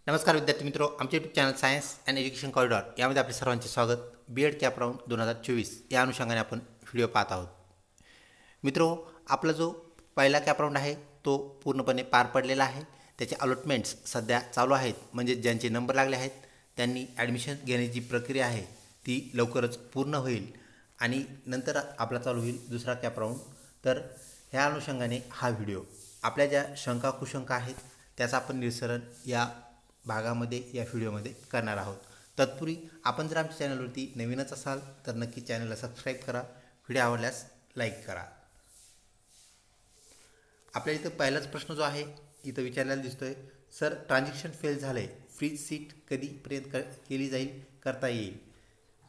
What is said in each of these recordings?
नमस्कार विद्यार्थी मित्रों, आमचे YouTube channel science and education corridor यामध्ये आपले सर्वांचे स्वागत। बीएड कॅप राऊंड 2024 या अनुषंगाने आपण व्हिडिओ पाहत आहोत। मित्रों, आपला जो पहिला कॅप राऊंड आहे तो पूर्णपणे पार पडलेला आहे। त्याचे अलॉटमेंट्स सध्या चालू आहेत, म्हणजे ज्यांचे नंबर लागले आहेत त्यांनी ॲडमिशन घेण्याची प्रक्रिया आहे ती लवकरच पूर्ण होईल आणि नंतर आपला चालू होईल दुसरा कॅप राऊंड। तर ह्या अनुषंगाने हा व्हिडिओ आपल्या ज्या शंका कुशंका आहेत त्याचा आपण निरसन या भागामध्ये या व्हिडिओमध्ये करणार आहोत। तत्पूर्वी आपण जर आमच्या चॅनलवरती नवीनच असाल तर नक्की चॅनलला सबस्क्राईब करा, व्हिडिओ आवडल्यास लाईक करा। आपल्या इथं पहिलाच प्रश्न जो आहे इथं विचारलेला दिसतोय, सर ट्रान्झॅक्शन फेल झालंय, फ्रीज सीट कधीपर्यंत केली जाईल, करता येईल?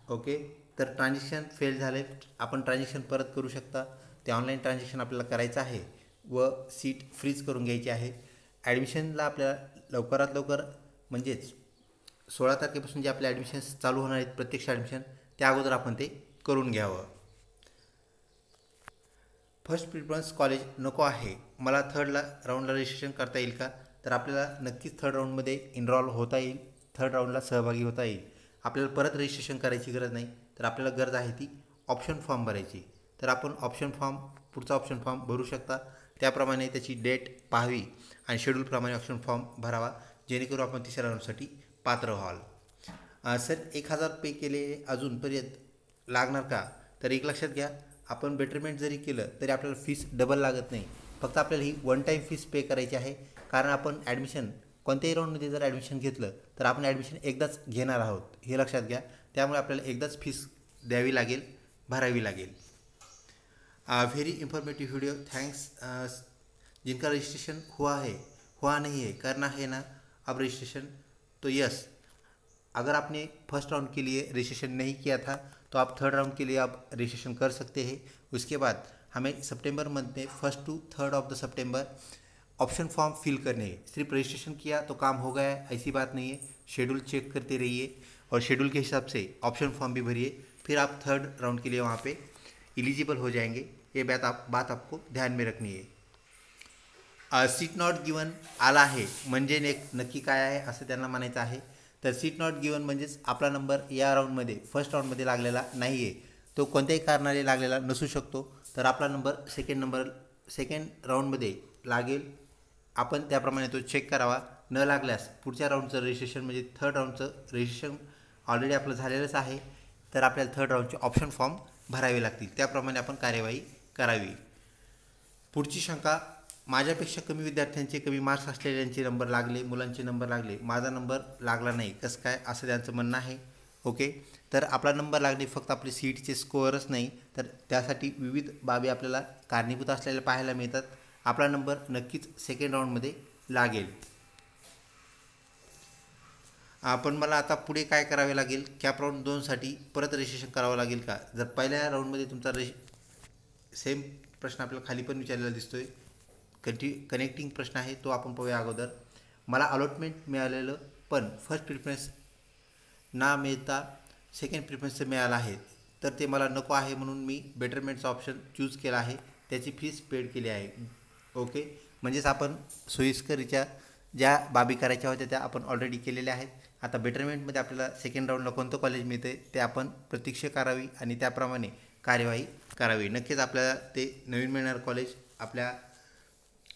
ओके, तर ट्रान्झॅक्शन फेल झाले, आपण ट्रान्झॅक्शन परत करू शकता। ते ऑनलाईन ट्रान्झॅक्शन आपल्याला करायचं आहे व सीट फ्रीज करून घ्यायची आहे। ॲडमिशनला आपल्याला लवकरात लवकर म्हणजेच 16 तारखेपासून जे आपले ॲडमिशन्स चालू होणार आहेत प्रत्यक्ष ॲडमिशन, त्या अगोदर आपण ते करून घ्यावं। फर्स्ट प्रिफरन्स कॉलेज नको आहे, मला थर्ड राऊंडला रजिस्ट्रेशन करता येईल का? तर आपल्याला नक्कीच थर्ड राऊंडमध्ये इनरोल होता येईल, थर्ड राऊंडला सहभागी होता येईल। आपल्याला परत रजिस्ट्रेशन करायची गरज नाही, तर आपल्याला गरज आहे ती ऑप्शन फॉर्म भरायची। तर आपण ऑप्शन फॉर्म पुढचा ऑप्शन फॉर्म भरू शकता, त्याप्रमाणे त्याची डेट पाहावी आणि शेड्यूलप्रमाणे ऑप्शन फॉर्म भरावा, जेणेकरून आपण तिसऱ्या राऊंडसाठी पात्र व्हाल। सर 1000 पे केले अजूनपर्यंत लागणार का? तर एक लक्षात घ्या, आपण बेटरमेंट जरी केलं तरी आपल्याला फीस डबल लागत नाही, फक्त आपल्याला ही वन टाईम फीस पे करायची आहे। कारण आपण ॲडमिशन कोणत्याही राऊंडमध्ये जर ॲडमिशन घेतलं तर आपण ॲडमिशन एकदाच घेणार आहोत, हे लक्षात घ्या। त्यामुळे आपल्याला एकदाच फीस द्यावी लागेल, भरावी लागेल। Very informative video, thanks. जिनका रजिस्ट्रेशन हुआ नहीं है, करना है ना अब रजिस्ट्रेशन? तो यस, अगर आपने फर्स्ट राउंड के लिए रजिस्ट्रेशन नहीं किया था तो आप थर्ड राउंड के लिए आप रजिस्ट्रेशन कर सकते हैं। उसके बाद हमें सितंबर मंथ में 1 to 3 of the September option form fill करने हैं। सिर्फ रजिस्ट्रेशन किया तो काम हो गया है, ऐसी बात नहीं है। शेड्यूल चेक करते रहिए और शेड्यूल के हिसाब से ऑप्शन फॉर्म भी भरिए, फिर आप थर्ड राउंड के लिए वहाँ पे एलिजिबल हो जाएंगे। ये बात आपको ध्यान में रखनी है। सीट नॉट गिवन आला आहे म्हणजे नक्की काय आहे असं त्यांना म्हणायचं आहे। तर सीट नॉट गिवन म्हणजेच आपला नंबर या राऊंडमध्ये फर्स्ट राऊंडमध्ये लागलेला नाही आहे, तो कोणत्याही कारणाने लागलेला नसू शकतो। तर आपला नंबर सेकंड राऊंडमध्ये लागेल, आपण त्याप्रमाणे तो चेक करावा। न लागल्यास पुढच्या राऊंडचं रजिस्ट्रेशन म्हणजे थर्ड राऊंडचं रजिस्ट्रेशन ऑलरेडी आपलं झालेलंच आहे, तर आपल्याला थर्ड राऊंडचे ऑप्शन फॉर्म भरावे लागतील, त्याप्रमाणे आपण कार्यवाही करावी। पुढची शंका, माझ्यापेक्षा कमी विद्यार्थ्यांचे कमी मार्क्स असलेल्यांचे नंबर लागले, मुलांचे नंबर लागले, माझा नंबर लागला नाही, कसं काय, असं त्यांचं म्हणणं आहे। ओके, तर आपला नंबर लागणे फक्त आपले सीटचे स्कोअरच नाही, तर त्यासाठी विविध बाबी आपल्याला कारणीभूत असलेल्या पाहायला मिळतात। आपला नंबर नक्कीच सेकंड राऊंडमध्ये लागेल। पण मला आता पुढे काय करावे लागेल? कॅप राऊंड 2साठी परत रजिस्ट्रेशन करावं लागेल का? जर पहिल्या राऊंडमध्ये तुमचा सेम प्रश्न आपल्याला खाली पण विचारलेला दिसतोय, कनेक्टिंग प्रश्न आहे, तो आपण पाहूया अगोदर। मला अलॉटमेंट मिळालेलं पण फर्स्ट प्रिफरन्स ना मिळता सेकंड प्रिफरन्सचं मिळालं आहे, तर ते मला नको आहे, म्हणून मी बेटरमेंटचा ऑप्शन चूज केला आहे, त्याची फीस पेड केली आहे। ओके, म्हणजेच आपण सोयीस्कररित्या ज्या बाबी करायच्या होत्या त्या आपण ऑलरेडी केलेल्या आहेत। आता बेटरमेंटमध्ये आपल्याला सेकंड राऊंडला कोणतं कॉलेज मिळतं ते आपण प्रतीक्षा करावी आणि त्याप्रमाणे कार्यवाही करावी। नक्कीच आपल्याला ते नवीन मिळणारं कॉलेज आपल्या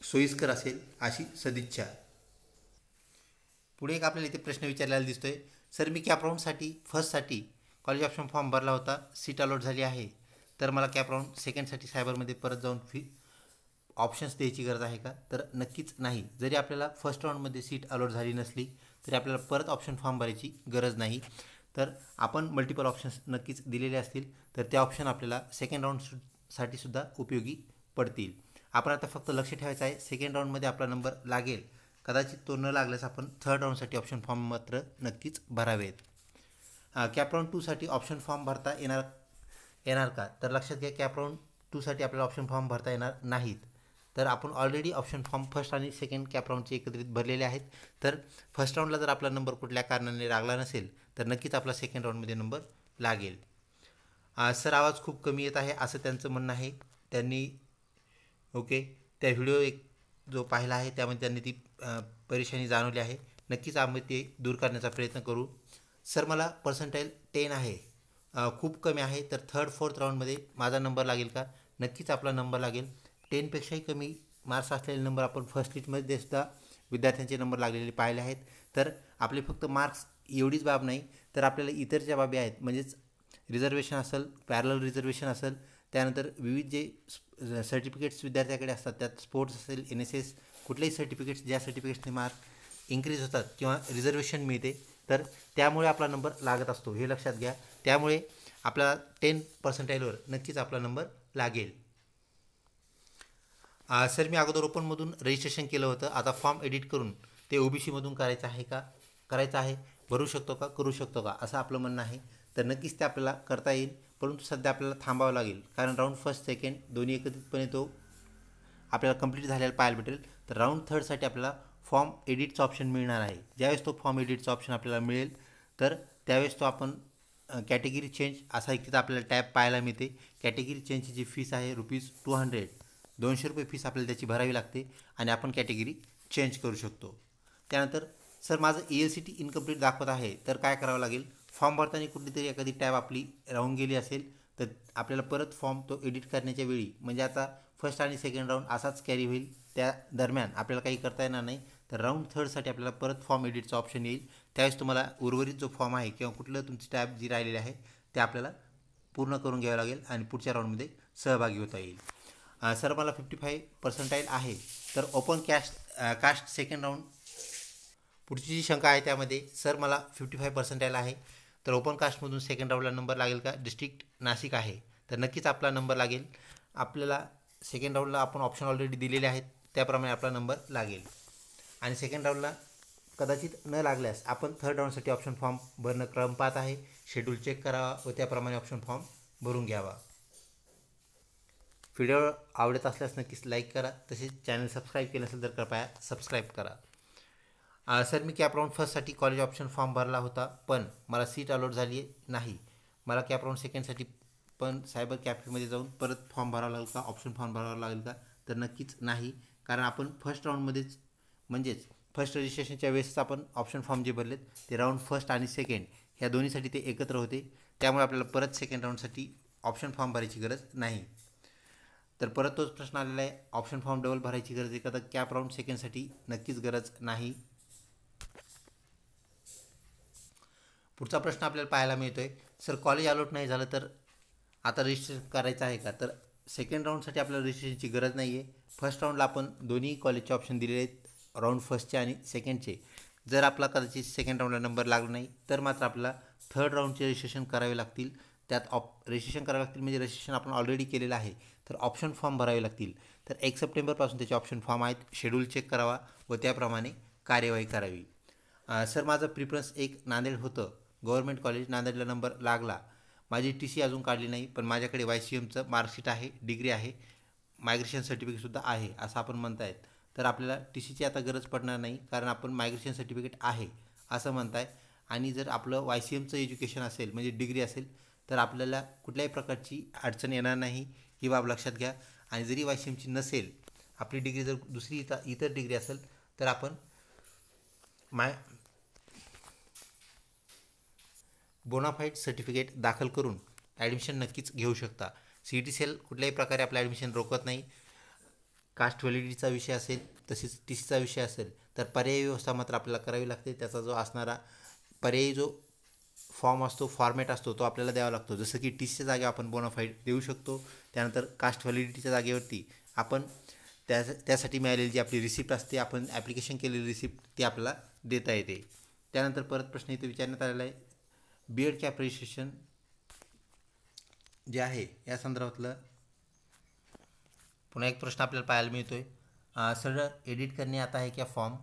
सोयीस्कर असेल अशी सदिच्छा। पुढे एक आपल्याला इथे प्रश्न विचारलेला दिसतोय, सर मी कॅप राऊंडसाठी फर्स्टसाठी कॉलेज ऑप्शन फॉर्म भरला होता, सीट अलॉट झाली आहे, तर मला कॅप राऊंड सेकंडसाठी सायबरमध्ये परत जाऊन ऑप्शन्स द्यायची गरज आहे का? तर नक्कीच नाही। जरी आपल्याला फर्स्ट राऊंडमध्ये सीट अलॉट झाली नसली तरी आपल्याला परत ऑप्शन फॉर्म भरायची गरज नाही। तर आपण मल्टिपल ऑप्शन्स नक्कीच दिलेले असतील तर ते ऑप्शन आपल्याला सेकंड राऊंडसाठी सुद्धा उपयोगी पडतील। आपण आता फक्त लक्ष ठेवायचं आहे, सेकंड राऊंडमध्ये आपला नंबर लागेल, कदाचित तो न लागल्यास आपण थर्ड राऊंडसाठी ऑप्शन फॉर्म मात्र नक्कीच भरावेत। कॅप राऊंड 2साठी ऑप्शन फॉर्म भरता येणार का? तर लक्षात घ्या, कॅप राऊंड 2साठी आपल्याला ऑप्शन फॉर्म भरता येणार नाहीत, तर आपण ऑलरेडी ऑप्शन फॉर्म फर्स्ट आणि सेकंड कॅप राऊंडचे एकत्रित भरलेले आहेत। तर फर्स्ट राऊंडला जर आपला नंबर कुठल्या कारणाने लागला नसेल तर नक्कीच आपला सेकंड राऊंडमध्ये नंबर लागेल। सर आवाज खूप कमी येत आहे असं त्यांचं म्हणणं आहे। त्यांनी ओके, त्या व्हिडिओ एक जो पाहिला आहे त्यामध्ये त्यांनी ती परेशानी जाणवली आहे। नक्कीच आम्ही ते दूर करण्याचा प्रयत्न करू. सर मला पर्सेंटाईल 10 आहे, खूप कमी आहे, तर थर्ड फोर्थ राऊंडमध्ये माझा नंबर लागेल का? नक्कीच आपला नंबर लागेल. 10पेक्षाही कमी मार्क्स असलेले नंबर आपण फर्स्ट लिस्टमध्ये सुद्धा विद्यार्थ्यांचे नंबर लागलेले पाहिले आहेत. तर आपले फक्त मार्क्स एवढीच बाब नाही, तर आपल्याला इतर ज्या बाबी आहेत, म्हणजेच रिझर्वेशन असेल, पॅरलल रिझर्वेशन असेल, त्यानंतर विविध जे सर्टिफिकेट्स विद्यार्थ्याकडे असतात, त्यात स्पोर्ट्स असेल, NSS, कुठलेही सर्टिफिकेट्स, ज्या सर्टिफिकेट्सने मार्क इन्क्रीज होतात किंवा रिझर्वेशन मिळते, तर त्यामुळे आपला नंबर लागत असतो, हे लक्षात घ्या. त्यामुळे आपला 10% नक्कीच आपला नंबर लागेल. सर मी अगोदर ओपनमधून रजिस्ट्रेशन केलं होतं, आता फॉर्म एडिट करून ते OBCमधून करायचं आहे का? करायचं आहे. भरू शकतो का? करू शकतो का? असं आपलं म्हणणं आहे. तर नक्कीच ते आपल्याला करता येईल, परंतु सध्या आपल्याला थांबावं लागेल, कारण राऊंड फर्स्ट सेकंड दोन्ही एकत्रितपणे तो आपल्याला कंप्लीट झालेला पाहायला भेटेल. तर राऊंड थर्डसाठी आपल्याला फॉर्म एडिटचा ऑप्शन मिळणार आहे. ज्यावेळेस तो फॉर्म एडिटचा ऑप्शन आपल्याला मिळेल, तर त्यावेळेस तो आपण कॅटेगरी चेंज असा एक तिथं आपल्याला टॅब पाहायला मिळते. कॅटेगरी चेंजची जी फीस आहे ₹200, ₹200 फीस आपल्याला त्याची भरावी लागते आणि आपण कॅटेगरी चेंज करू शकतो. त्यानंतर सर माझं ELCT इनकम्प्लीट दाखवत आहे, तर काय करावं लागेल? फॉर्म भरताना कुठलीतरी एखादी टॅब आपली राहून गेली असेल, तर आपल्याला परत फॉर्म तो एडिट करण्याच्या वेळी, म्हणजे आता फर्स्ट आणि सेकंड राऊंड असाच कॅरी होईल, त्या दरम्यान आपल्याला काही करता येणार नाही, तर राऊंड थर्डसाठी आपल्याला परत फॉर्म एडिटचा ऑप्शन येईल. त्यावेळेस तुम्हाला उर्वरित जो फॉर्म आहे किंवा कुठलं तुमची टॅब जी राहिलेली आहे ते आपल्याला पूर्ण करून घ्यावं लागेल आणि पुढच्या राऊंडमध्ये सहभागी होता येईल. सर मला 55% आहे, तर ओपन कास्ट सेकंड राऊंड, पुढची जी शंका आहे त्यामध्ये, सर मला 55% आहे, तर ओपन कास्टमधून सेकंड राऊंडला नंबर लागेल का? डिस्ट्रिक्ट नाशिक आहे, तर नक्कीच आपला नंबर लागेल. आपल्याला सेकंड राऊंडला आपण ऑप्शन ऑलरेडी दिलेले आहेत, त्याप्रमाणे आपला नंबर लागेल. आणि सेकंड राऊंडला कदाचित न लागल्यास आपण थर्ड राऊंडसाठी ऑप्शन फॉर्म भरणं क्रम पाहत आहे, शेड्यूल चेक करावा व त्याप्रमाणे ऑप्शन फॉर्म भरून घ्यावा. व्हिडिओ आवडत असल्यास नक्कीच लाईक करा, तसेच चॅनल सबस्क्राईब केलं असेल तर कृपया सबस्क्राईब करा. सर मी कॅप राऊंड फर्स्टसाठी कॉलेज ऑप्शन फॉर्म भरला होता, पण मला सीट अलॉट झाली नाही. मला कॅप राऊंड सेकंडसाठी पण सायबर कॅफेमध्ये जाऊन परत फॉर्म भरावा लागेल का? ऑप्शन फॉर्म भरावा लागेल का? तर नक्कीच नाही, कारण आपण फर्स्ट राऊंडमध्येच, म्हणजेच फर्स्ट रजिस्ट्रेशनच्या वेळेस आपण ऑप्शन फॉर्म जे भरलेत ते राऊंड फर्स्ट आणि सेकंड ह्या दोन्हीसाठी ते एकत्र होते, त्यामुळे आपल्याला परत सेकंड राऊंडसाठी ऑप्शन फॉर्म भरायची गरज नाही. तर परत तोच प्रश्न आलेला आहे, ऑप्शन फॉर्म डबल भरायची गरज आहे का? तर कॅप राऊंड सेकंडसाठी नक्कीच गरज नाही. पुढचा प्रश्न आपल्याला पाहायला मिळतोय, सर कॉलेज अलॉट नाही झालं तर आता रजिस्ट्रेशन करायचं आहे का? तर सेकंड राऊंडसाठी आपल्याला रजिस्ट्रेशनची गरज नाही आहे. फर्स्ट राऊंडला आपण दोन्ही कॉलेजचे ऑप्शन दिलेले आहेत, राऊंड फर्स्टचे आणि सेकंडचे. जर आपला कदाचित सेकंड राऊंडला नंबर लागला नाही, तर मात्र आपल्याला थर्ड राऊंडचे रजिस्ट्रेशन करावे लागतील. त्यात रजिस्ट्रेशन करावे लागतील, म्हणजे रजिस्ट्रेशन आपण ऑलरेडी केलेलं आहे, तर ऑप्शन फॉर्म भरावे लागतील. तर 1 सप्टेंबरपासून त्याचे ऑप्शन फॉर्म आहेत, शेड्यूल चेक करावा व त्याप्रमाणे कार्यवाही करावी. सर माझं प्रिफरन्स एक नांदेड होतं, गव्हर्नमेंट कॉलेज नांदेडला नंबर लागला. माझी TC अजून काढली नाही, पण माझ्याकडे YCMचं मार्कशीट आहे, डिग्री आहे, मायग्रेशन सर्टिफिकेटसुद्धा आहे असं आपण म्हणतायत. तर आपल्याला TCची आता गरज पडणार नाही, कारण आपण मायग्रेशन सर्टिफिकेट आहे असं म्हणताय. आणि जर आपलं YCMचं एज्युकेशन असेल, म्हणजे डिग्री असेल, तर आपल्याला कुठल्याही प्रकारची अडचण येणार नाही, ही बाब लक्षात घ्या. आणि जरी YCMची नसेल, आपली डिग्री जर दुसरी इतर डिग्री असेल, तर आपण बोनाफाईड सर्टिफिकेट दाखल करून ॲडमिशन नक्कीच घेऊ शकता. CET सेल कुठल्याही प्रकारे आपलं ॲडमिशन रोखत नाही. कास्ट व्हॅलिडिटीचा विषय असेल, तसेच TCचा विषय असेल, तर पर्यायी व्यवस्था मात्र आपल्याला करावी लागते. त्याचा जो असणारा पर्यायी जो फॉर्म असतो, फॉर्मॅट असतो, तो आपल्याला द्यावा लागतो. जसं की TCच्या जागेवर आपण बोनाफाईड देऊ शकतो. त्यानंतर कास्ट व्हॅलिडिटीच्या जागेवरती आपण त्यासाठी मिळालेली जी आपली रिसिप्ट असते, आपण ॲप्लिकेशन केलेली रिसिप्ट, ती आपल्याला देता येते. त्यानंतर परत प्रश्न इथे विचारण्यात आलेला आहे, BEd कॅप रजिस्ट्रेशन जे आहे या संदर्भातलं पुन्हा एक प्रश्न आपल्याला पाहायला मिळतोय, सर एडिट करने आता है क्या फॉर्म?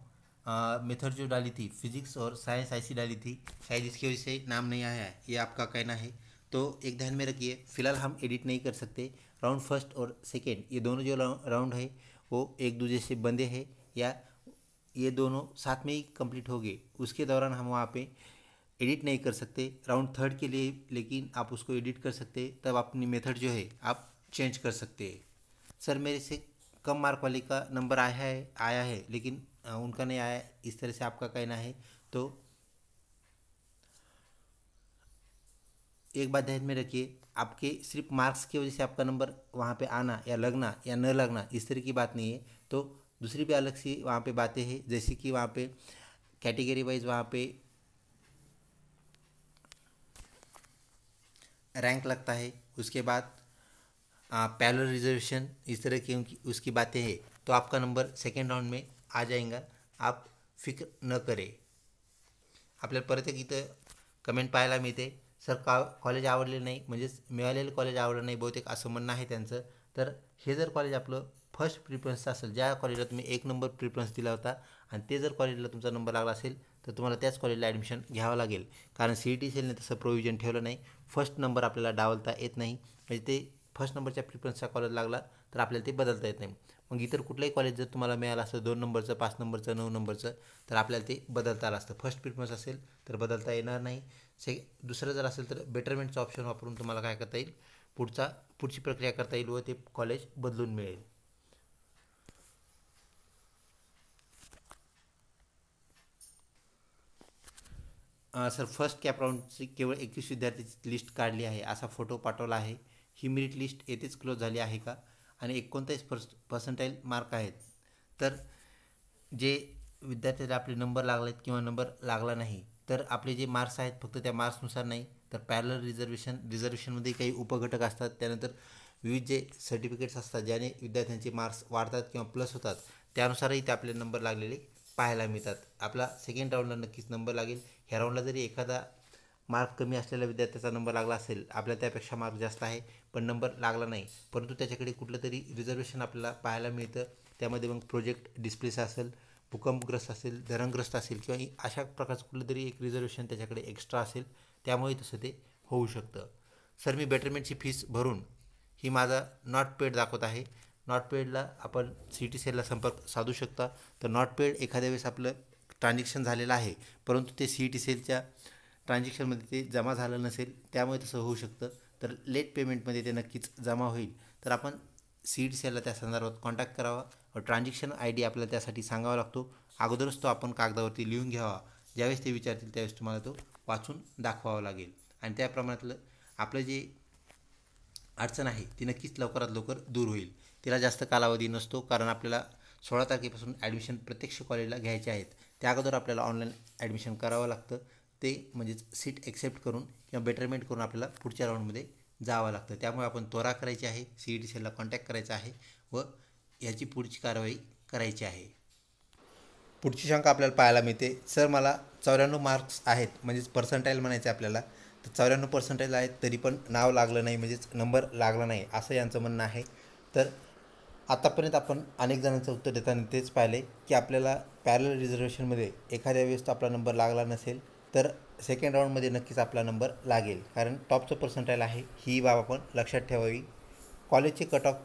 मेथड जो डाली थी फिजिक्स और साइंस ऐसी डाली थी, शायद इसकी वजह से नाम नहीं आया है, ये आपका कहना है, तो एक ध्यान में रखिए, फ़िलहाल हम एडिट नहीं कर सकते. राउंड फर्स्ट और सेकेंड ये दोनों जो राउंड है वो एक दूसरे से बंधे हैं, या ये दोनों साथ में ही कंप्लीट हो गए, उसके दौरान हम वहाँ पे एडिट नहीं कर सकते. राउंड थर्ड के लिए लेकिन आप उसको एडिट कर सकते, तब अपनी मेथड जो है आप चेंज कर सकते हैं. सर मेरे से कम मार्क वाले का नंबर आया है लेकिन उनका नहीं आया, इस तरह से आपका कहना है, तो एक बात ध्यान में रखिए, आपके सिर्फ मार्क्स की वजह से आपका नंबर वहाँ पे आना या लगना या न लगना इस तरह की बात नहीं है। तो दूसरी भी अलग सी वहाँ पे बातें हैं, जैसे कि वहाँ पे कैटेगरी वाइज वहाँ पे रैंक लगता है, उसके बाद पैरेलल रिजर्वेशन, इस तरह की उनकी उसकी बातें हैं। तो आपका नंबर सेकंड राऊंड में आ जाएगा, आप फिक्र न करें। आपल्याला परत एक इथं कमेंट पाहायला मिळते, सर कॉलेज आवडले नाही, म्हणजेच मिळालेलं कॉलेज आवडलं नाही बहुतेक असं म्हणणं आहे त्यांचं. तर हे जर कॉलेज आपलं फर्स्ट प्रिफरन्स असेल, ज्या कॉलेजला तुम्ही 1 नंबर प्रिफरन्स दिला होता आणि ते जर कॉलेजला तुमचा नंबर लागला असेल, तर तुम्हाला त्याच कॉलेजला ॲडमिशन घ्यावं लागेल. कारण CET-CELने तसं प्रोव्हिजन ठेवलं नाही, फर्स्ट नंबर आपल्याला डावलता येत नाही. म्हणजे ते फर्स्ट नंबरच्या प्रिफरन्सचा कॉलेज लागला तर आपल्याला ते बदलता येत नाही. मग इतर कुठलंही कॉलेज जर तुम्हाला मिळालं असतं 2 नंबरचं, 5 नंबरचं, 9 नंबरचं, तर आपल्याला ते बदलता आलं असतं. फर्स्ट प्रिफरन्स असेल तर बदलता येणार नाही. दुसरं जर असेल तर बेटरमेंटचा ऑप्शन वापरून तुम्हाला काय करता येईल, पुढची प्रक्रिया करता येईल व ते कॉलेज बदलून मिळेल. सर फर्स्ट कॅप राऊंडची केवळ 21 विद्यार्थ्यांची लिस्ट काढली आहे, असा फोटो पाठवला आहे. ही मेरिट लिस्ट येथेच क्लोज झाली आहे का, आणि 39% मार्क आहेत. तर जे विद्यार्थ्याला आपले नंबर लागले आहेत किंवा नंबर लागला नाही, तर आपले जे मार्क्स आहेत फक्त त्या मार्क्सनुसार नाही, तर पॅरलल रिझर्वेशनमध्ये काही उपघटक असतात, त्यानंतर विविध जे सर्टिफिकेट्स असतात ज्याने विद्यार्थ्यांचे मार्क्स वाढतात किंवा प्लस होतात, त्यानुसारही ते आपले नंबर लागलेले पाहायला मिळतात. आपला सेकंड राऊंडला नक्कीच नंबर लागेल. ह्या राऊंडला जरी एखादा मार्क कमी असलेल्या विद्यार्थ्याचा नंबर लागला असेल, आपल्याला त्यापेक्षा मार्क जास्त आहे पण नंबर लागला नाही, परंतु त्याच्याकडे कुठलं तरी रिझर्वेशन आपल्याला पाहायला मिळतं. त्यामध्ये मग प्रोजेक्ट डिस्प्लेस असेल, भूकंपग्रस्त असेल, धरणग्रस्त असेल किंवा अशा प्रकारचं कुठलं तरी एक रिझर्वेशन त्याच्याकडे एक्स्ट्रा असेल, त्यामुळे तसं ते होऊ शकतं. सर मी बेटरमेंटची फीस भरून ही माझा नॉट पेड दाखवत आहे. नॉट पेडला आपण CET-CELला संपर्क साधू शकता. तर नॉट पेड एखाद्या वेळेस आपलं ट्रान्झॅक्शन झालेलं आहे, परंतु ते CET-CELच्या ट्रान्झॅक्शनमध्ये ते जमा झालं नसेल, त्यामुळे तसं होऊ शकतं. तर लेट पेमेंटमध्ये ते नक्कीच जमा होईल. तर आपण CET-CELला त्या संदर्भात कॉन्टॅक्ट करावा व ट्रान्झॅक्शन ID आपल्याला त्यासाठी सांगावा लागतो. अगोदरच तो आपण कागदावरती लिहून घ्यावा. ज्यावेळेस ते विचारतील त्यावेळेस तुम्हाला तो वाचून दाखवावा लागेल, आणि त्या प्रमाणातलं आपलं जे अडचण आहे ती नक्कीच लवकरात लवकर दूर होईल. तिला जास्त कालावधी नसतो, कारण आपल्याला 16 तारखेपासून ॲडमिशन प्रत्यक्ष कॉलेजला घ्यायचे आहेत. त्या अगोदर आपल्याला ऑनलाईन ॲडमिशन करावं लागतं. ते म्हणजेच सीट एक्सेप्ट करून किंवा बेटरमेंट करून आपल्याला पुढच्या राऊंडमध्ये जावं लागतं. त्यामुळे आपण त्वरा करायची आहे, CET-CELला कॉन्टॅक्ट करायचा आहे व याची पुढची कारवाई करायची आहे. पुढची शंका आपल्याला पाहायला मिळते, सर मला 94 मार्क्स आहेत, म्हणजेच पर्सेंटाईल म्हणायचं आपल्याला, तर 94% आहेत तरी पण नाव लागलं नाही, म्हणजेच नंबर लागला नाही, असं यांचं म्हणणं आहे. तर आतापर्यंत आपण अनेक जणांचं उत्तर देताना तेच पाहिले की आपल्याला पॅरलल रिझर्वेशनमध्ये एखाद्या वेळेस तो आपला नंबर लागला नसेल, तर सेकंड राऊंडमध्ये नक्कीच आपला नंबर लागेल, कारण टॉपचं पर्सेंटाईल आहे, ही बाब आपण लक्षात ठेवावी. कॉलेजचे कट ऑफ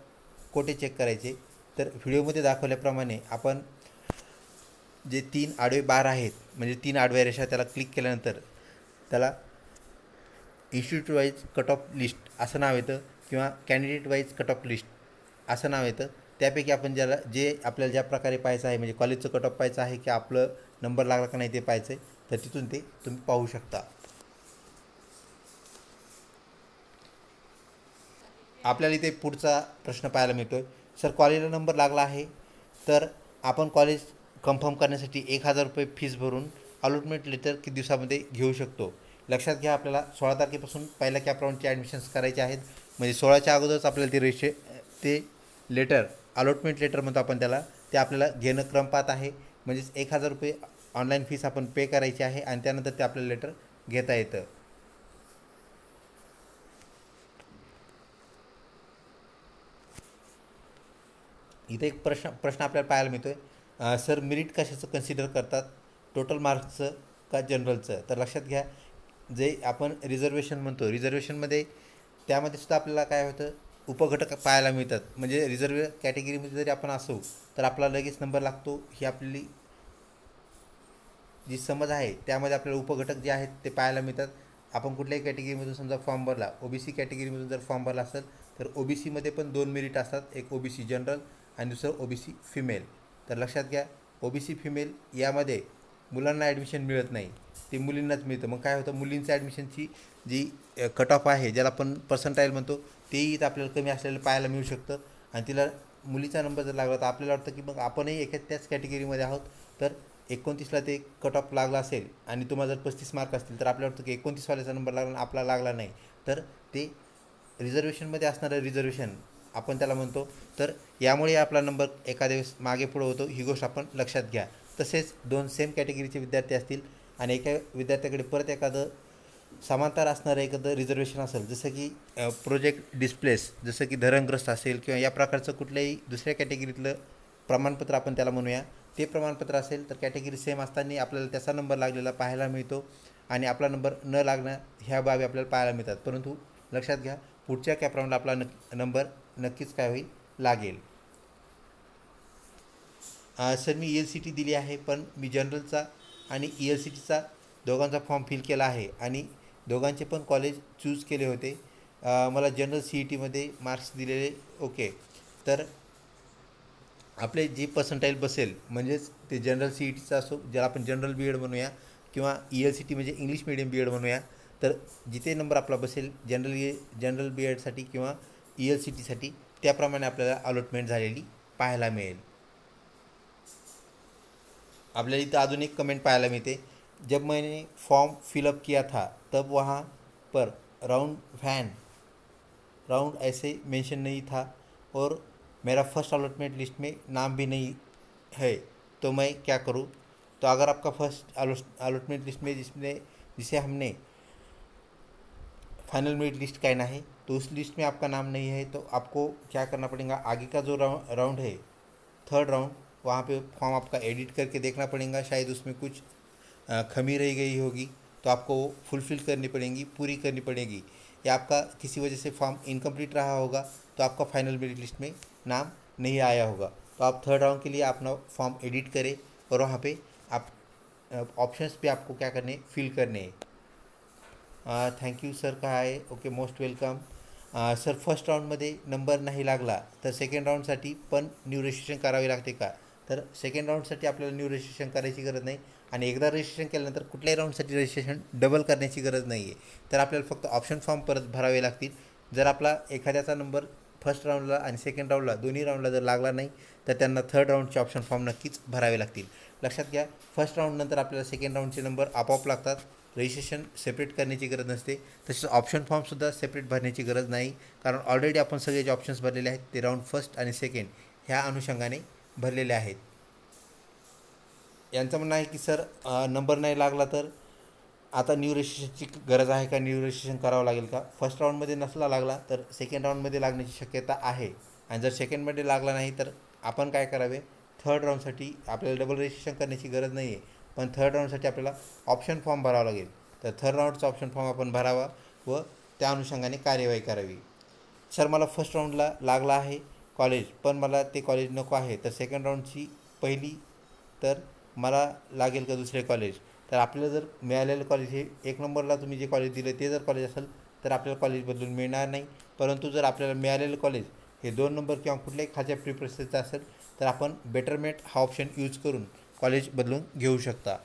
कोठे चेक करायचे, तर व्हिडिओमध्ये दाखवल्याप्रमाणे आपण जे 3 आडवे बार आहेत, म्हणजे 3 आडव्या रेषा, त्याला क्लिक केल्यानंतर त्याला institute wise cut off list असं नाव येतं किंवा candidate wise cut off list असं नाव येतं. त्यापैकी आपण जे आपल्याला ज्या प्रकारे पाहायचं आहे, म्हणजे कॉलेजचं कट ऑफ पाहायचं आहे की आपलं नंबर लागला का नाही ते पाहायचं आहे, तर तिथून ते तुम्ही पाहू शकता. आपल्याला इथे पुढचा प्रश्न पाहायला मिळतो आहे, सर कॉलेजला नंबर लागला आहे, तर आपण कॉलेज कन्फर्म करण्यासाठी 1,000 रुपये फीस भरून अलॉटमेंट लेटर किती दिवसामध्ये घेऊ शकतो. लक्षात घ्या, आपल्याला 16 तारखेपासून पहिल्या कॅप राऊंडचे ॲडमिशन्स करायचे आहेत, म्हणजे 16च्या अगोदरच आपल्याला ते लेटर, अलॉटमेंट लेटर म्हणतो आपण त्याला, ते आपल्याला घेणं क्रम पाहत आहे. म्हणजेच 1,000 रुपये ऑनलाईन फीस आपण पे करायची आहे आणि त्यानंतर ते आपल्याला लेटर घेता येतं. इथे एक प्रश्न आपल्याला पाहायला मिळतो आहे, सर मेरिट कशाचं कन्सिडर करतात, टोटल मार्क्सचं का जनरलचं. तर लक्षात घ्या, जे आपण रिझर्वेशन म्हणतो, रिझर्वेशनमध्ये त्यामध्ये सुद्धा आपल्याला काय होतं, उपघटक पाहायला मिळतात. म्हणजे रिझर्व कॅटेगरीमध्ये जरी आपण असू तर आपला लगेच नंबर लागतो, ही आपली जी समज आहे. त्यामध्ये आपल्याला उपघटक जे आहेत ते पाहायला मिळतात. आपण कुठल्याही कॅटेगरीमधून समजा फॉर्म भरला, OBC कॅटेगरीमधून जर फॉर्म भरला असेल तर OBCमध्ये पण 2 मेरिट असतात, एक OBC जनरल आणि दुसरं OBC फिमेल. तर लक्षात घ्या, OBC फिमेल यामध्ये मुलांना ॲडमिशन मिळत नाही, ते मुलींनाच मिळतं. मग काय होतं, मुलींचं ॲडमिशनची जी कट ऑफ आहे, ज्याला आपण पर्सेंटाईल म्हणतो, तेही इथं आपल्याला कमी असलेलं पाहायला मिळू शकतं. आणि तिला मुलीचा नंबर जर लागला तर आपल्याला वाटतं की मग आपणही त्याच कॅटेगरीमध्ये आहोत. तर 29ला ते कट ऑफ लागला असेल आणि तुम्हाला जर 35 मार्क असतील तर आपल्याला वाटतं की 29वाल्याचा नंबर लागला आणि आपला लागला नाही, तर ते रिझर्वेशनमध्ये असणारं रिझर्वेशन आपण त्याला म्हणतो. तर यामुळे आपला नंबर एखाद्या वेळेस मागे पुढं होतो, ही गोष्ट आपण लक्षात घ्या. तसेच 2 सेम कॅटेगरीचे विद्यार्थी असतील आणि एका विद्यार्थ्याकडे परत एखादं समांतर असणारं एखादं रिझर्वेशन असेल, जसं की प्रोजेक्ट डिस्प्लेस, जसं की धरणग्रस्त असेल किंवा या प्रकारचं कुठल्याही दुसऱ्या कॅटेगरीतलं प्रमाणपत्र आपण त्याला म्हणूया, ते प्रमाणपत्र असेल तर कॅटेगरी सेम असताना आपल्याला त्याचा नंबर लागलेला पाहायला मिळतो आणि आपला नंबर न लागणं ह्या बाबी आपल्याला पाहायला मिळतात. परंतु लक्षात घ्या, पुढच्या कॅप राऊंडला आपला नंबर नक्कीच काय होईल, लागेल. सर मी ELCT दिली आहे, पण मी जनरलचा आणि ELCTचा दोघांचा फॉर्म फिल केला आहे आणि दोघांचे पण कॉलेज चूज केले होते. मला जनरल CETमध्ये मार्क्स दिलेले ओके. तर आपले जी पर्सेंटाईल बसेल, म्हणजेच ते जनरल CETचं असो, ज्याला आपण जनरल BEd म्हणूया, किंवा ELCT म्हणजे इंग्लिश मिडियम BEd म्हणूया, तर जिथे नंबर आपला बसेल जनरल BEdसाठी किंवा ELCTसाठी, त्याप्रमाणे आपल्याला अलॉटमेंट झालेली पाहायला मिळेल. आपल्याला इथं अजून एक कमेंट पाहायला मिळते, जब मैंने फॉर्म फिलअप किया था तब वहाँ पर राउंड ऐसे मेंशन नहीं था और मेरा फर्स्ट अलॉटमेंट लिस्ट में नाम भी नहीं है, तो मैं क्या करूँ? तो अगर आपका फर्स्ट अलॉटमेंट लिस्ट में जिसे हमने फाइनल मेरिट लिस्ट कहना है, तो उस लिस्ट में आपका नाम नहीं है, तो आपको क्या करना पड़ेगा, आगे का जो राउंड है, थर्ड राउंड, वहाँ पे फॉर्म आपका एडिट करके देखना पड़ेगा. शायद उसमें कुछ कमी रह गई होगी, तो आपको वो फुलफ़िल करनी पड़ेगी, पूरी करनी पड़ेगी. या आपका किसी वजह से फॉर्म इनकम्प्लीट रहा होगा तो आपका फाइनल मेरिट लिस्ट में नाम नहीं आया होगा. तो आप थर्ड राउंड के लिए अपना फॉर्म एडिट करें और वहाँ पे आप ऑप्शंस पे आपको क्या करने, फिल करने हैं. थँक यू सर कहा आहे, okay, most welcome. Sir first राऊंडमध्ये नंबर नाही लागला तर सेकंड राऊंडसाठी पण न्यू रजिस्ट्रेशन करावे लागते का? तर सेकंड राऊंडसाठी आपल्याला न्यू रजिस्ट्रेशन करायची गरज नाही आणि एकदा रजिस्ट्रेशन केल्यानंतर कुठल्याही राऊंडसाठी रजिस्ट्रेशन डबल करण्याची गरज नाही आहे. तर आपल्याला फक्त ऑप्शन फॉर्म परत भरावे लागतील. जर आपला एखाद्याचा नंबर फर्स्ट राऊंडला आणि सेकंड राऊंडला दोन्ही राऊंडला जर लागला नाही तर त्यांना थर्ड राऊंडचे ऑप्शन फॉर्म नक्कीच भरावे लागतील. लक्षात घ्या, फर्स्ट राऊंडनंतर आपल्याला सेकंड राऊंडचे नंबर आपोआप लागतात, रजिस्ट्रेशन सेपरेट करण्याची गरज नसते. तसेच ऑप्शन फॉर्मसुद्धा सेपरेट भरण्याची गरज नाही, कारण ऑलरेडी आपण सगळे जे ऑप्शन्स भरलेले आहेत ते राऊंड फर्स्ट आणि सेकंड ह्या अनुषंगाने भरलेले आहेत. यांचं म्हणणं आहे की सर नंबर नाही लागला तर आता न्यू रजिस्ट्रेशनची गरज आहे का, न्यू रजिस्ट्रेशन करावं लागेल का? फर्स्ट राऊंडमध्ये नसला लागला तर सेकंड राऊंडमध्ये लागण्याची शक्यता आहे आणि जर सेकंडमध्ये लागला नाही तर आपण काय करावे, थर्ड राऊंडसाठी आपल्याला डबल रजिस्ट्रेशन करण्याची गरज नाही आहे, पण थर्ड राऊंडसाठी आपल्याला ऑप्शन फॉर्म भरावा लागेल. तर थर्ड राऊंडचा ऑप्शन फॉर्म आपण भरावा व त्या अनुषंगाने कार्यवाही करावी. सर मला फर्स्ट राऊंडला लागला आहे कॉलेज, पण मला ते कॉलेज नको आहे, तर सेकंड राऊंडची पहिली तर मला लागेल का दुसरे कॉलेज? तर आपल्याला जर मिळालेलं कॉलेज हे एक नंबरला तुम्ही जे कॉलेज दिलं ते जर कॉलेज असेल तर आपल्याला कॉलेज बदलून मिळणार नाही. परंतु जर आपल्याला मिळालेलं कॉलेज हे 2 नंबर किंवा कुठल्याही खालच्या प्रिफरन्सचं असेल तर आपण बेटरमेंट हा ऑप्शन यूज करून कॉलेज बदलून घेऊ शकता.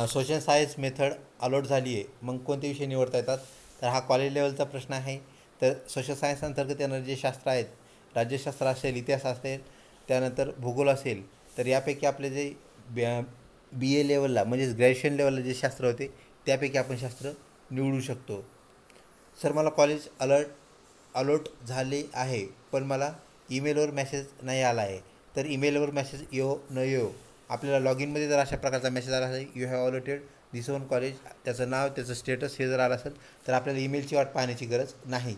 सोशल सायन्स मेथड अलॉट झाली आहे, मग कोणते विषय निवडता येतात? तर हा कॉलेज लेवलचा प्रश्न आहे. तर सोशल सायन्स अंतर्गत येणारे जे शास्त्र आहेत, राज्यशास्त्र असेल, इतिहास असेल, त्यानंतर भूगोल असेल, तर यापैकी आपले जे BA लेवलला म्हणजेच ग्रॅज्युएशन लेवलला जे शास्त्र होते त्यापैकी आपण शास्त्र निवडू शकतो. सर मला कॉलेज अलॉट झाले आहे, पण मला ईमेलवर मेसेज नाही आला आहे, तर ईमेलवर मेसेज येऊ न येऊ, आपल्याला लॉग इनमध्ये जर अशा प्रकारचा मेसेज आला असेल, you have allotted this one college, त्याचं नाव, त्याचं स्टेटस हे जर आलं असेल तर आपल्याला ईमेलची वाट पाहण्याची गरज नाही.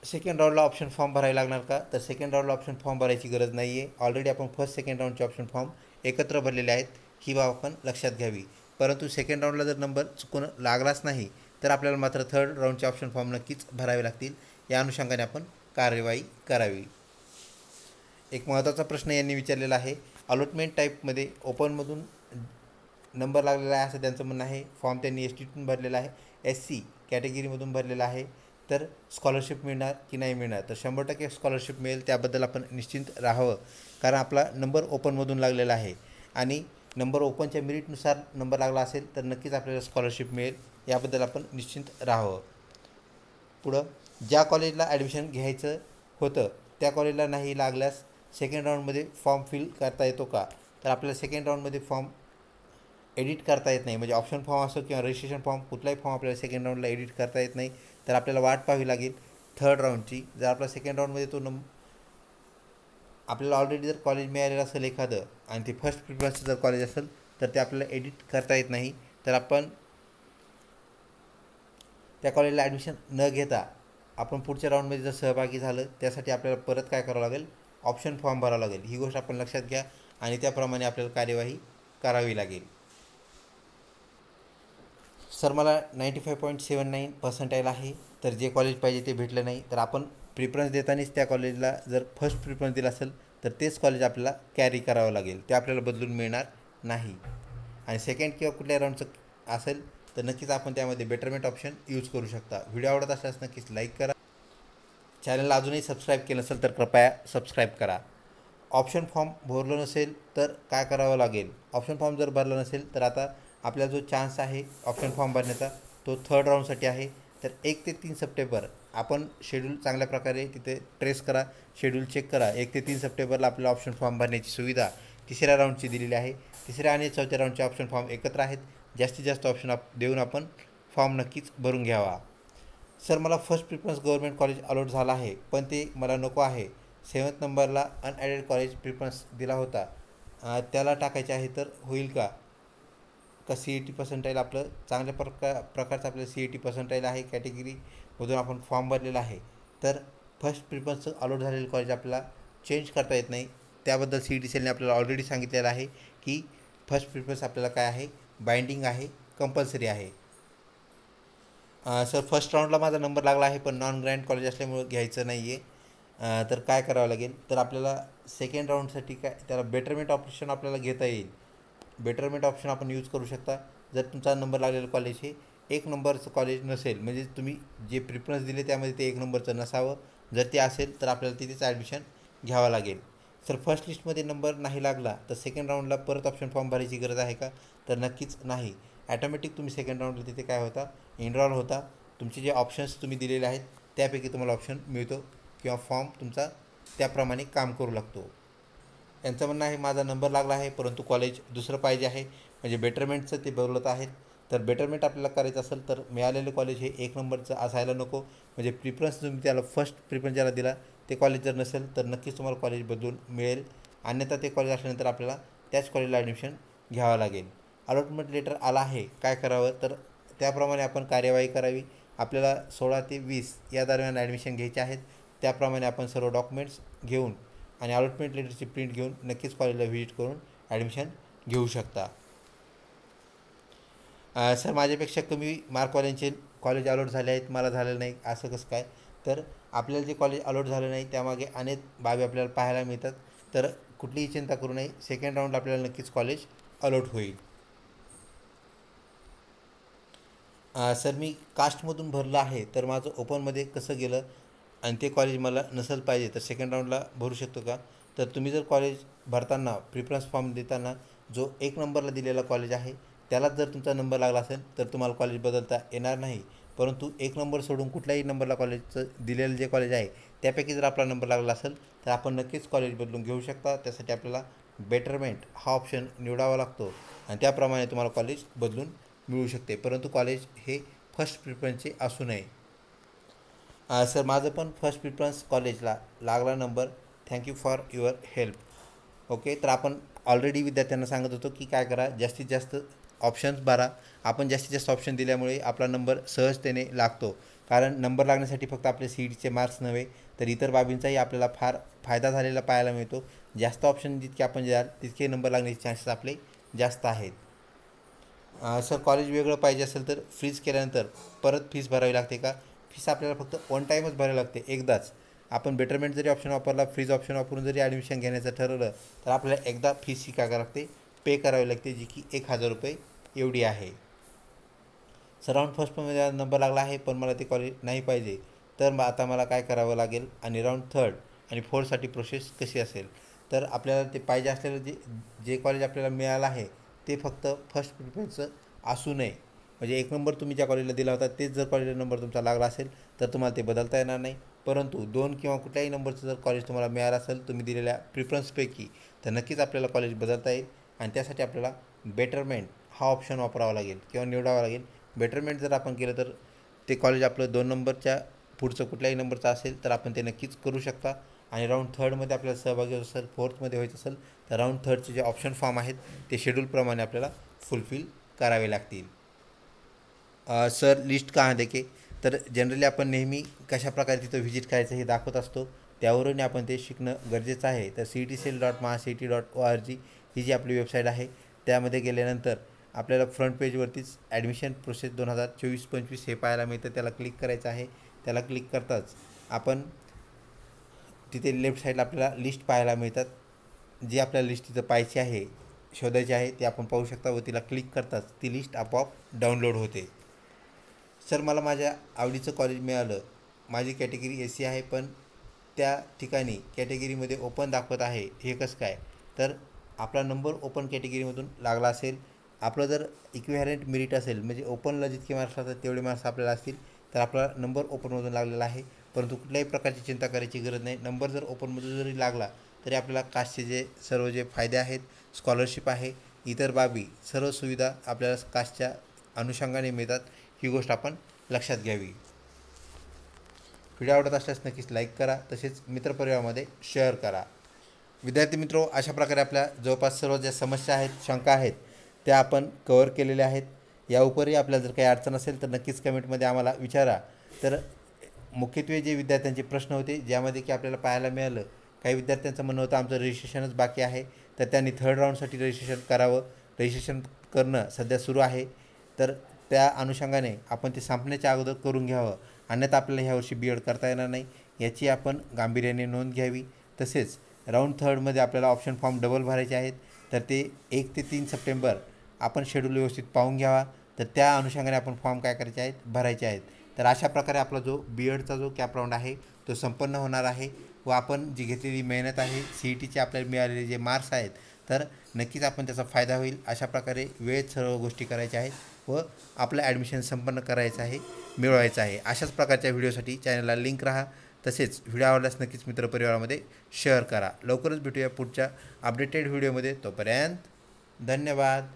सेकंड राऊंडला ऑप्शन फॉर्म भरायला लागणार का? तर सेकंड राऊंडला ऑप्शन फॉर्म भरायची गरज नाही आहे. ऑलरेडी आपण फर्स्ट सेकंड राऊंडचे ऑप्शन फॉर्म एकत्र भरलेले आहेत, ही बाब आपण लक्षात घ्यावी. परंतु सेकंड राऊंडला जर नंबर चुकून लागलाच नाही तर आपल्याला मात्र थर्ड राऊंडचे ऑप्शन फॉर्म नक्कीच भरावे लागतील. या अनुषंगाने आपण कार्यवाही करावी. एक महत्त्वाचा प्रश्न यांनी विचारलेला आहे, अलॉटमेंट टाईपमध्ये ओपनमधून नंबर लागलेला आहे असं त्यांचं म्हणणं आहे. फॉर्म त्यांनी STतून भरलेला आहे, SC कॅटेगरीमधून भरलेला आहे, तर स्कॉलरशिप मिळणार की नाही मिळणार. तर 100% स्कॉलरशिप मिळेल, त्याबद्दल आपण निश्चिंत राहावं. कारण आपला नंबर ओपनमधून लागलेला आहे आणि नंबर ओपनच्या मेरिटनुसार नंबर लागला असेल तर नक्कीच आपल्याला स्कॉलरशिप मिळेल, याबद्दल आपण निश्चिंत राहावं. पुढं ज्या कॉलेजला ॲडमिशन घ्यायचं होतं त्या कॉलेजला नाही लागल्यास सेकंड राऊंडमध्ये फॉर्म फिल करता येतो का. तर आपल्याला सेकंड राऊंडमध्ये फॉर्म एडिट करता येत नाही. म्हणजे ऑप्शन फॉर्म असो किंवा रजिस्ट्रेशन फॉर्म, कुठलाही फॉर्म आपल्याला सेकंड राऊंडला एडिट करता येत नाही. तर आपल्याला वाट पाहावी लागेल थर्ड राऊंडची. जर आपला सेकंड राऊंडमध्ये तो आपल्याला ऑलरेडी जर कॉलेज मिळालेलं असेल एखादं आणि ते फर्स्ट प्रिफरन्सचं जर कॉलेज असेल तर ते आपल्याला एडिट करता येत नाही. तर आपण त्या कॉलेजला ॲडमिशन न घेता आपण पुढच्या राऊंडमध्ये जर सहभागी झालं त्यासाठी आपल्याला परत काय करावं लागेल, ऑप्शन फॉर्म भरावं लागेल. ही गोष्ट आपण लक्षात घ्या आणि त्याप्रमाणे आपल्याला कार्यवाही करावी लागेल. सर मला 95.79% आहे, तर जे कॉलेज पाहिजे ते भेटलं नाही. तर आपण प्रिफरन्स देतानाच त्या कॉलेजला जर फर्स्ट प्रिफरन्स दिला असेल तर तेच कॉलेज आपल्याला कॅरी करावं लागेल, ते आपल्याला बदलून मिळणार नाही. आणि सेकंड किंवा कुठल्या राऊंडचं असेल तर नक्कीच आपण त्यामध्ये बेटरमेंट ऑप्शन यूज करू शकता. व्हिडिओ आवडत असल्यास नक्कीच लाईक करा. चॅनलला अजूनही सबस्क्राईब केलं नसेल तर कृपया सबस्क्राईब करा. ऑप्शन फॉर्म भरलं नसेल तर काय करावं लागेल. ऑप्शन फॉर्म जर भरला नसेल तर आता आपला जो चान्स आहे ऑप्शन फॉर्म भरण्याचा तो थर्ड राऊंडसाठी आहे. तर 1 ते 3 सप्टेंबर आपण शेड्यूल चांगल्या प्रकारे तिथे ट्रेस करा, शेड्यूल चेक करा. 1 ते 3 सप्टेंबरला आपल्याला ऑप्शन फॉर्म भरण्याची सुविधा तिसऱ्या राऊंडची दिलेली आहे. तिसऱ्या आणि चौथ्या राऊंडचे ऑप्शन फॉर्म एकत्र आहेत. जास्तीत जास्त ऑप्शन देऊन आपण फॉर्म नक्कीच भरून घ्यावा. सर मला first preference government college allot झाला आहे पण ते मला नको आहे. 7th नंबरला अनॲडेड कॉलेज प्रिफरन्स दिला होता, त्याला टाकायचे आहे तर होईल का. CET पर्सेंटाईल आपलं चांगल्या प्रकारचं आपलं CET पर्सेंटाईल आहे, कॅटेगरीमधून आपण फॉर्म भरलेला आहे. तर फर्स्ट प्रिफरन्सचं अलॉट झालेलं कॉलेज आपल्याला चेंज करता येत नाही. त्याबद्दल CET सेलने आपल्याला ऑलरेडी सांगितलेलं आहे की फर्स्ट प्रिफरन्स आपल्याला काय आहे, बाइंडिंग आहे, कंपल्सरी आहे. सर फर्स्ट राऊंडला माझा नंबर लागला आहे पण नॉन ग्रँट कॉलेज असल्यामुळं घ्यायचं नाही आहे. तर काय करावं लागेल, तर आपल्याला सेकंड राऊंडसाठी काय त्याला बेटरमेंट ऑप्शन आपल्याला घेता येईल. बेटरमेंट ऑप्शन आपण यूज करू शकता. जर तुमचा नंबर लागलेलं कॉलेज हे 1 नंबरचं कॉलेज नसेल, म्हणजे तुम्ही जे प्रिफरन्स दिले त्यामध्ये ते 1 नंबरचं नसावं. जर ते असेल तर आपल्याला तिथेच ॲडमिशन घ्यावं लागेल. सर फर्स्ट लिस्टमध्ये नंबर नाही लागला तर सेकंड राऊंडला परत ऑप्शन फॉर्म भरायची गरज आहे का, तर नक्कीच नाही. ॲटोमॅटिक तुम्ही सेकंड राऊंडला तिथे काय होता, एनरॉल होता. तुमचे जे ऑप्शन्स तुम्ही दिलेले आहेत त्यापैकी तुम्हाला ऑप्शन मिळतो किंवा फॉर्म तुमचा त्याप्रमाणे काम करू लागतो. यांचं म्हणणं आहे माझा नंबर लागला आहे परंतु कॉलेज दुसरं पाहिजे आहे, म्हणजे बेटरमेंटचं ते बोलत आहेत. तर बेटरमेंट आपल्याला करायचं असेल तर मिळालेलं कॉलेज हे 1 नंबरचं असायला नको. म्हणजे प्रिफरन्स तुम्ही त्याला फर्स्ट प्रिफरन्स ज्याला दिला ते कॉलेज जर नसेल तर नक्कीच तुम्हाला कॉलेज बदलून मिळेल. अन्यथा ते कॉलेज असल्यानंतर आपल्याला त्याच कॉलेजला ॲडमिशन घ्यावं लागेल. अलॉटमेंट लेटर आला आहे, काय करावं, तर त्याप्रमाणे आपण कार्यवाही करावी. आपल्याला 16 ते 20 या दरम्यान ॲडमिशन घ्यायचे आहेत. त्याप्रमाणे आपण सर्व डॉक्युमेंट्स घेऊन आणि अलॉटमेंट लेटरची प्रिंट घेऊन नक्कीच कॉलेजला व्हिजिट करून ॲडमिशन घेऊ शकता. सर माझ्यापेक्षा कमी मार्कवाल्यांचे कॉलेज अलॉट झाले आहेत, मला झालेलं नाही, असं कसं काय. तर आपल्याला जे कॉलेज अलॉट झालं नाही त्यामागे अनेक बाबी आपल्याला पाहायला मिळतात. तर कुठलीही चिंता करू नये, सेकंड राऊंडला आपल्याला नक्कीच कॉलेज अलॉट होईल. सर मी कास्टमधून भरलं आहे तर माझं ओपनमध्ये कसं गेलं आणि ते कॉलेज मला नसेल पाहिजे तर सेकंड राऊंडला भरू शकतो का. तर तुम्ही जर कॉलेज भरताना प्रिफरन्स फॉर्म देताना जो 1 नंबरला दिलेला कॉलेज आहे त्यालाच जर तुमचा नंबर लागला असेल तर तुम्हाला कॉलेज बदलता येणार नाही. परंतु 1 नंबर सोडून कुठल्याही नंबरला कॉलेजचं दिलेलं जे कॉलेज आहे त्यापैकी जर आपला नंबर लागला असेल तर आपण नक्कीच कॉलेज बदलून घेऊ शकता. त्यासाठी आपल्याला बेटरमेंट हा ऑप्शन निवडावा लागतो आणि त्याप्रमाणे तुम्हाला कॉलेज बदलून मिळू शकते. परंतु कॉलेज हे फर्स्ट प्रिफरन्सचे असू नये. सर माझं पण फर्स्ट प्रिफरन्स कॉलेजला लागला number, thank you for your help. Okay, तर आपण ऑलरेडी विद्यार्थ्यांना सांगत होतो की काय करा, जास्तीत जास्त ऑप्शन्स भरा. आपण जास्तीत जास्त ऑप्शन दिल्यामुळे आपला नंबर सहजतेने लागतो. कारण नंबर लागण्यासाठी फक्त आपले CETचे मार्क्स नव्हे तर इतर बाबींचाही आपल्याला फार फायदा झालेला पाहायला मिळतो. जास्त ऑप्शन जितके आपण द्याल तितके नंबर लागण्याचे चान्सेस आपले जास्त आहेत. सर कॉलेज वेगळं पाहिजे असेल तर फ्रीज केल्यानंतर परत फीस भरावी लागते का. फीस आपल्याला फक्त 1 टाईमच भरावी लागते, एकदाच. आपण बेटरमेंट जरी ऑप्शन वापरला, फ्रीज ऑप्शन वापरून जरी ॲडमिशन घेण्याचं ठरवलं तर आपल्याला एकदा फीस ही काय करावी लागते, पे करावी लागते, जी की 1000 रुपये एवढी आहे. सर राऊंड फर्स्टमध्ये नंबर लागला आहे पण मला ते कॉलेज नाही पाहिजे तर मग आता मला काय करावं लागेल आणि राऊंड थर्ड आणि फोर्थसाठी प्रोसेस कशी असेल. तर आपल्याला ते पाहिजे असलेलं जे कॉलेज आपल्याला मिळालं आहे ते फक्त फर्स्ट प्रिफरन्सचं असू नये. म्हणजे 1 नंबर तुम्ही ज्या कॉलेजला दिला होता तेच जर कॉलेजला नंबर तुमचा लागला असेल तर तुम्हाला ते बदलता येणार नाही. परंतु 2 किंवा कुठल्याही नंबरचं जर कॉलेज तुम्हाला मिळालं असेल तुम्ही दिलेल्या प्रिफरन्सपैकी, तर नक्कीच आपल्याला कॉलेज बदलता येईल. आणि त्यासाठी आपल्याला बेटरमेंट हा ऑप्शन वापरावा लागेल किंवा निवडावा लागेल. बेटरमेंट जर आपण केलं तर ते कॉलेज आपलं 2 नंबरच्या पुढचं कुठल्याही नंबरचं असेल तर आपण ते नक्कीच करू शकता. आणि राऊंड थर्डमध्ये आपल्याला सहभागी व्हायचं असेल, फोर्थमध्ये व्हायचं असेल तर राऊंड थर्डचे जे ऑप्शन फॉर्म आहेत ते शेड्यूलप्रमाणे आपल्याला फुलफिल करावे लागतील. सर लिस्ट कहाँ देखे, तर जनरली आपण नेहमी कशाप्रकारे तिथं व्हिजिट करायचं हे दाखवत असतो, त्यावरून आपण ते शिकणं गरजेचं आहे. तर cetcell.mahacity.org ही जी आपली वेबसाईट आहे त्यामध्ये गेल्यानंतर आपल्याला फ्रंट पेजवरतीच ॲडमिशन प्रोसेस 2024-25 हे पाहायला मिळतं. त्याला क्लिक करायचं आहे. त्याला क्लिक करताच आपण तिथे लेफ्ट साईडला आपल्याला लिस्ट पाहायला मिळतात. जी आपल्याला लिस्ट तिथं पाहायची आहे, शोधायची आहे ते आपण पाहू शकता व तिला क्लिक करताच ती लिस्ट आपोआप डाउनलोड होते. सर मला माझ्या आवडीचं कॉलेज मिळालं, माझी कॅटेगरी AC आहे, पण त्या ठिकाणी कॅटेगरीमध्ये ओपन दाखवत आहे, हे कसं काय. तर आपला नंबर ओपन कॅटेगरीमधून लागला असेल, आपलं जर इक्विव्हॅलेंट मेरिट असेल म्हणजे ओपनला जितके मार्क्स असतात तेवढे मार्क्स आपल्याला असतील तर आपला नंबर ओपनमधून लागलेला आहे. परंतु कुठल्याही प्रकारची चिंता करायची गरज नाही. नंबर जर ओपनमधून जरी लागला तरी आपल्याला कास्टचे जे सर्व जे फायदे आहेत, स्कॉलरशिप आहे, इतर बाबी, सर्व सुविधा आपल्याला कास्टच्या अनुषंगाने मिळतात. ही गोष्ट आपण लक्षात घ्यावी. व्हिडिओ आवडत असल्यास नक्कीच लाईक करा, तसेच मित्रपरिवारामध्ये शेअर करा. विद्यार्थी मित्रो, अशा प्रकारे आपल्या जवळपास सर्व ज्या समस्या आहेत, शंका आहेत त्या आपण कव्हर केलेल्या आहेत. या उपरही आपल्याला जर काही अडचण असेल तर नक्कीच कमेंटमध्ये आम्हाला विचारा. तर मुख्यत्वे जे विद्यार्थ्यांचे प्रश्न होते ज्यामध्ये की आपल्याला पाहायला मिळालं, काही विद्यार्थ्यांचं म्हणणं होतं आमचं रजिस्ट्रेशनच बाकी आहे, तर त्यांनी थर्ड राऊंडसाठी रजिस्ट्रेशन करावं. रजिस्ट्रेशन करणं सध्या सुरू आहे, तर त्या अनुषंगाने आपण ते संपण्याच्या अगोदर करून घ्यावं, अन्यथा आपल्याला ह्यावर्षी BEd करता येणार नाही, याची आपण गांभीर्याने नोंद घ्यावी. तसेच राऊंड थर्डमध्ये आपल्याला ऑप्शन फॉर्म डबल भरायचे आहेत, तर ते 1 ते 3 सप्टेंबर आपण शेड्यूल व्यवस्थित पाहून घ्यावा. तर त्या अनुषंगाने आपण फॉर्म काय करायचे आहेत, भरायचे आहेत. तर अशा प्रकारे आपला जो BEdचा जो कॅप राऊंड आहे तो संपन्न होणार आहे व आपण जी घेतलेली मेहनत आहे, CETचे आपल्याला मिळालेले जे मार्क्स आहेत, तर नक्कीच आपण त्याचा फायदा होईल. अशा प्रकारे वेळेत सर्व गोष्टी करायच्या आहेत व आपलं ॲडमिशन संपन्न करायचं आहे, मिळवायचं आहे. अशाच प्रकारच्या व्हिडिओसाठी चॅनलला लिंक राहा. तसेच व्हिडिओ आवडल्यास नक्कीच मित्रपरिवारामध्ये शेअर करा. लवकरच भेटूया पुढच्या अपडेटेड व्हिडिओमध्ये. तोपर्यंत धन्यवाद.